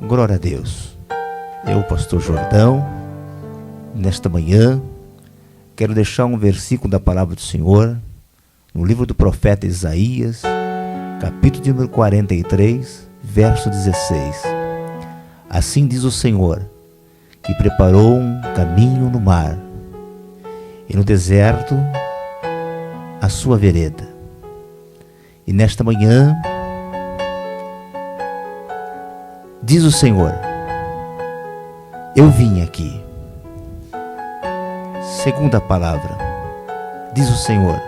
Glória a Deus. Eu, pastor Jordão, nesta manhã, quero deixar um versículo da palavra do Senhor, no livro do profeta Isaías, capítulo de número 43, verso 16. Assim diz o Senhor, que preparou um caminho no mar, e no deserto a sua vereda. E nesta manhã, diz o Senhor, eu vim aqui. Segunda palavra, diz o Senhor,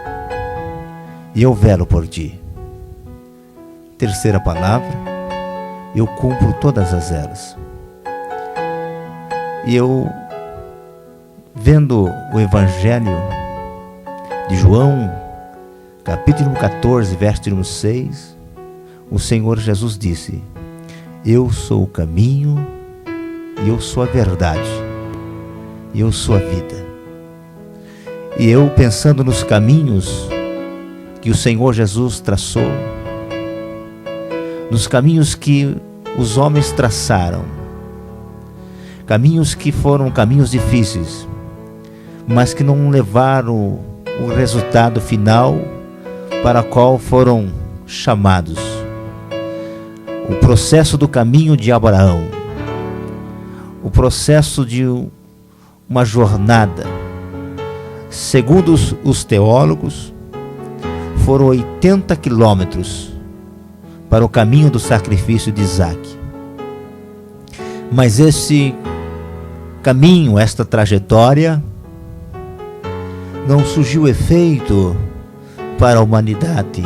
e eu velo por ti. Terceira palavra, eu cumpro todas as elas. E eu, vendo o Evangelho de João, capítulo 14, verso número 6, o Senhor Jesus disse, eu sou o caminho, e eu sou a verdade, e eu sou a vida. E eu, pensando nos caminhos que o Senhor Jesus traçou, nos caminhos que os homens traçaram, caminhos que foram caminhos difíceis, mas que não levaram o resultado final para o qual foram chamados. O processo do caminho de Abraão, o processo de uma jornada, segundo os teólogos, foram 80 quilômetros para o caminho do sacrifício de Isaac. Mas esse caminho, esta trajetória, não surgiu efeito para a humanidade.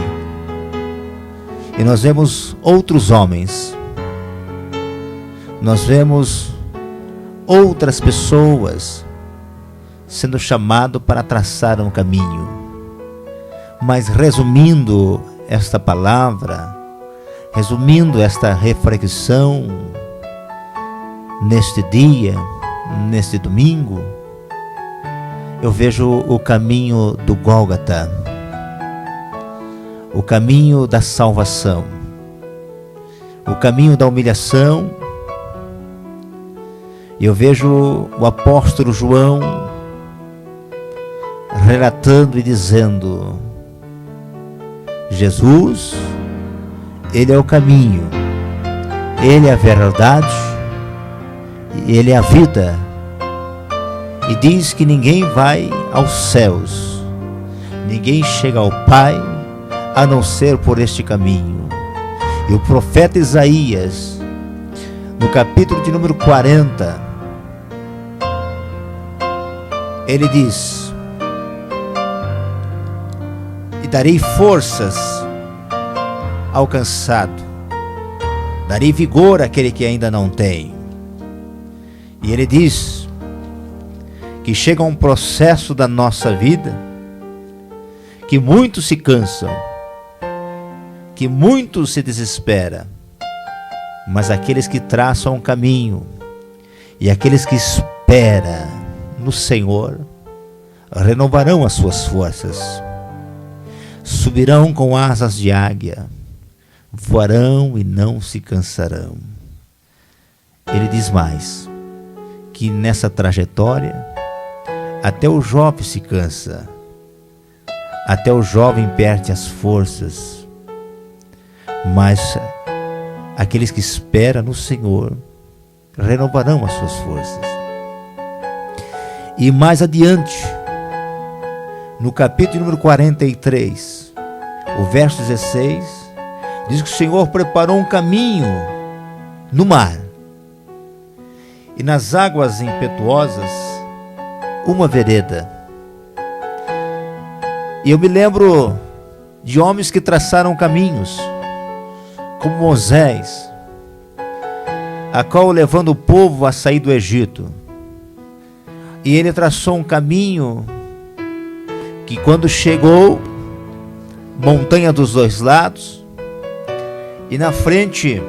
E nós vemos outros homens, nós vemos outras pessoas sendo chamados para traçar um caminho. Mas resumindo esta palavra, resumindo esta reflexão, neste dia, neste domingo, eu vejo o caminho do Gólgota, o caminho da salvação, o caminho da humilhação. Eu vejo o apóstolo João relatando e dizendo, Jesus, Ele é o caminho, Ele é a verdade, Ele é a vida. E diz que ninguém vai aos céus, ninguém chega ao Pai, a não ser por este caminho. E o profeta Isaías, no capítulo de número 40, ele diz, e darei forças ao cansado, darei vigor àquele que ainda não tem. E ele diz que chega um processo da nossa vida, que muitos se cansam, que muitos se desesperam, mas aqueles que traçam um caminho, e aqueles que esperam no Senhor, renovarão as suas forças, subirão com asas de águia, voarão e não se cansarão. Ele diz mais, que nessa trajetória, até o jovem se cansa, até o jovem perde as forças, mas aqueles que esperam no Senhor renovarão as suas forças. E mais adiante, no capítulo número 43, o verso 16, diz que o Senhor preparou um caminho no mar, e nas águas impetuosas uma vereda. E eu me lembro de homens que traçaram caminhos, como Moisés, a qual levando o povo a sair do Egito. E ele traçou um caminho que, quando chegou, montanha dos dois lados, e na frente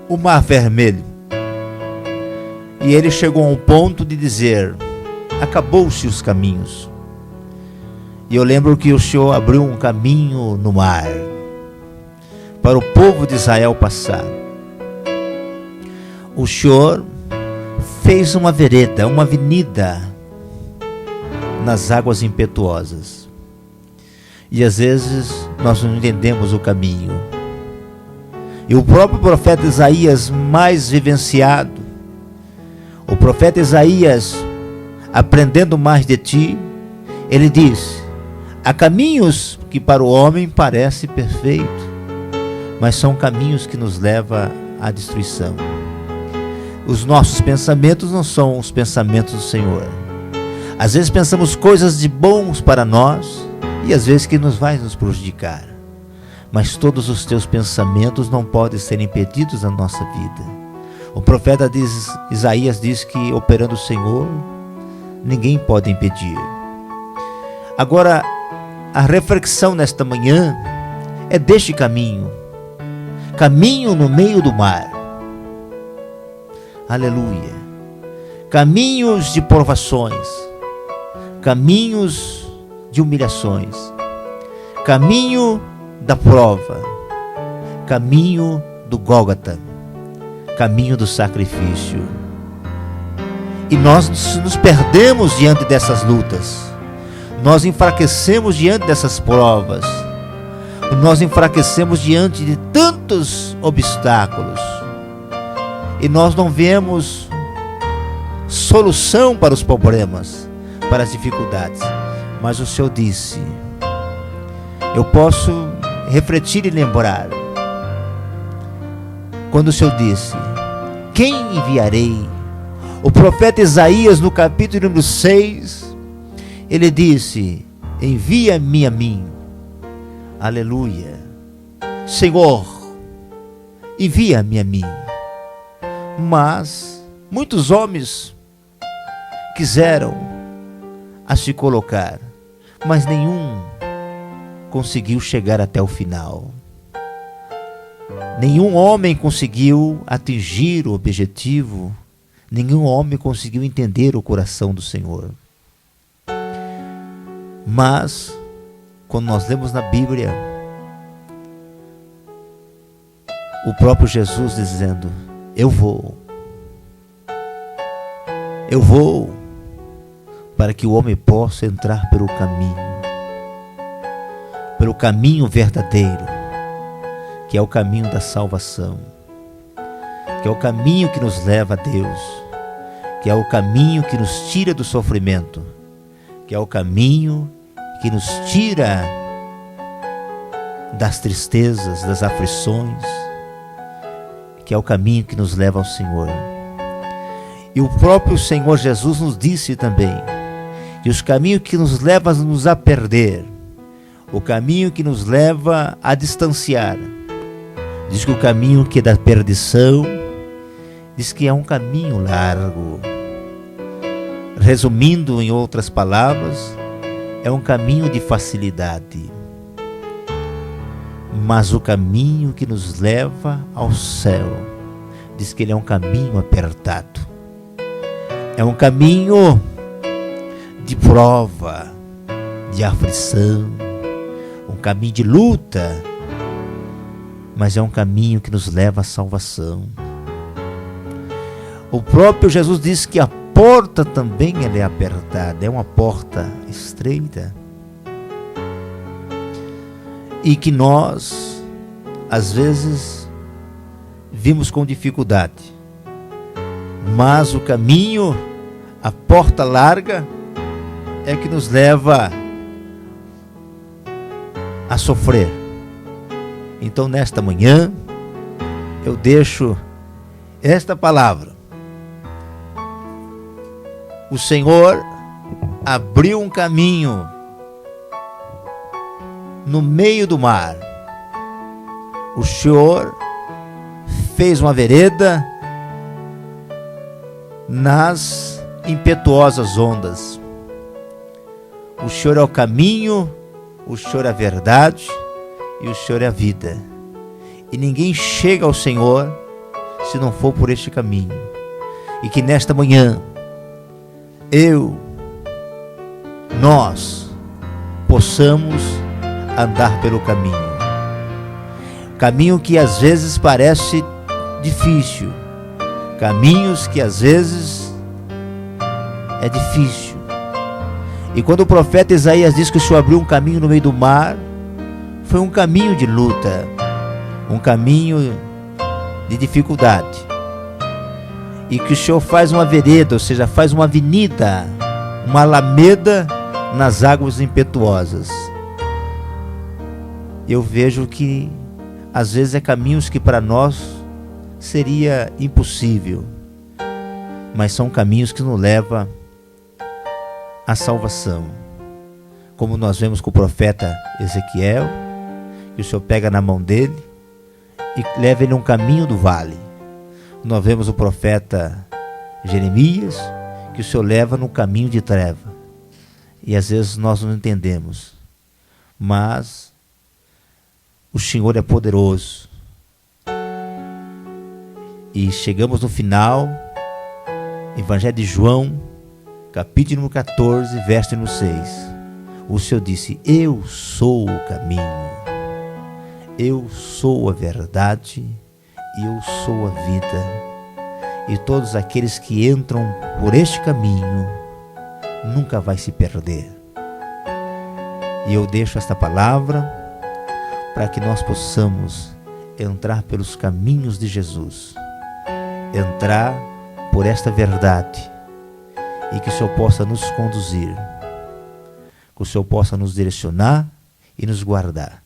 o Mar Vermelho. E ele chegou a um ponto de dizer, acabou-se os caminhos. E eu lembro que o Senhor abriu um caminho no mar, para o povo de Israel passar. o Senhor fez uma vereda, uma avenida nas águas impetuosas. E às vezes nós não entendemos o caminho. E o próprio profeta Isaías, mais vivenciado, o profeta Isaías, aprendendo mais de ti, ele diz: há caminhos que para o homem parece perfeito, mas são caminhos que nos levam à destruição. Os nossos pensamentos não são os pensamentos do Senhor. Às vezes pensamos coisas de bons para nós, e às vezes que vai nos prejudicar. Mas todos os teus pensamentos não podem ser impedidos na nossa vida. O profeta Isaías diz que, operando o Senhor, ninguém pode impedir. Agora, a reflexão nesta manhã é deste caminho. Caminho no meio do mar. Aleluia. Caminhos de provações. Caminhos de humilhações. Caminho da prova. Caminho do Gólgota. Caminho do sacrifício. E nós nos perdemos diante dessas lutas. Nós enfraquecemos diante dessas provas. Nós enfraquecemos diante de tantos obstáculos. E nós não vemos solução para os problemas, para as dificuldades. Mas o Senhor disse, eu posso refletir e lembrar, quando o Senhor disse, quem enviarei? O profeta Isaías, no capítulo número 6, ele disse, envia-me a mim. Aleluia. Senhor, envia-me a mim. Mas muitos homens quiseram a se colocar, mas nenhum conseguiu chegar até o final. Nenhum homem conseguiu atingir o objetivo. Nenhum homem conseguiu entender o coração do Senhor. Mas, quando nós lemos na Bíblia, o próprio Jesus dizendo, eu vou para que o homem possa entrar pelo caminho verdadeiro, que é o caminho da salvação, que é o caminho que nos leva a Deus, que é o caminho que nos tira do sofrimento, que é o caminho que nos tira das tristezas, das aflições, que é o caminho que nos leva ao Senhor. E o próprio Senhor Jesus nos disse também, que os caminhos que nos levam a nos a perder, o caminho que nos leva a distanciar, diz que o caminho que é da perdição, diz que é um caminho largo. Resumindo em outras palavras, é um caminho de facilidade. Mas o caminho que nos leva ao céu, diz que ele é um caminho apertado. É um caminho de prova, de aflição, um caminho de luta, mas é um caminho que nos leva à salvação. O próprio Jesus disse que a porta também ela é apertada, é uma porta estreita. E que nós, às vezes, vimos com dificuldade. Mas o caminho, a porta larga, é que nos leva a sofrer. Então, nesta manhã, eu deixo esta palavra. O Senhor abriu um caminho no meio do mar. O Senhor fez uma vereda nas impetuosas ondas. O Senhor é o caminho, o Senhor é a verdade e o Senhor é a vida. E ninguém chega ao Senhor se não for por este caminho. E que nesta manhã, nós possamos andar pelo caminho que às vezes parece difícil, caminhos que às vezes é difícil. E quando o profeta Isaías diz que o Senhor abriu um caminho no meio do mar, foi um caminho de luta, um caminho de dificuldade. E que o Senhor faz uma vereda, ou seja, faz uma avenida, uma alameda nas águas impetuosas. Eu vejo que às vezes é caminhos que para nós seria impossível, mas são caminhos que nos levam à salvação. Como nós vemos com o profeta Ezequiel, que o Senhor pega na mão dele e leva ele um caminho do vale. Nós vemos o profeta Jeremias, que o Senhor leva no caminho de treva. E às vezes nós não entendemos, mas o Senhor é poderoso. E chegamos no final, Evangelho de João, capítulo número 14, verso número 6. O Senhor disse: eu sou o caminho, eu sou a verdade e eu sou a vida. E todos aqueles que entram por este caminho nunca vai se perder. E eu deixo esta palavra para que nós possamos entrar pelos caminhos de Jesus, entrar por esta verdade, e que o Senhor possa nos conduzir, que o Senhor possa nos direcionar e nos guardar.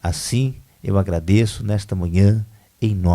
Assim eu agradeço nesta manhã em nome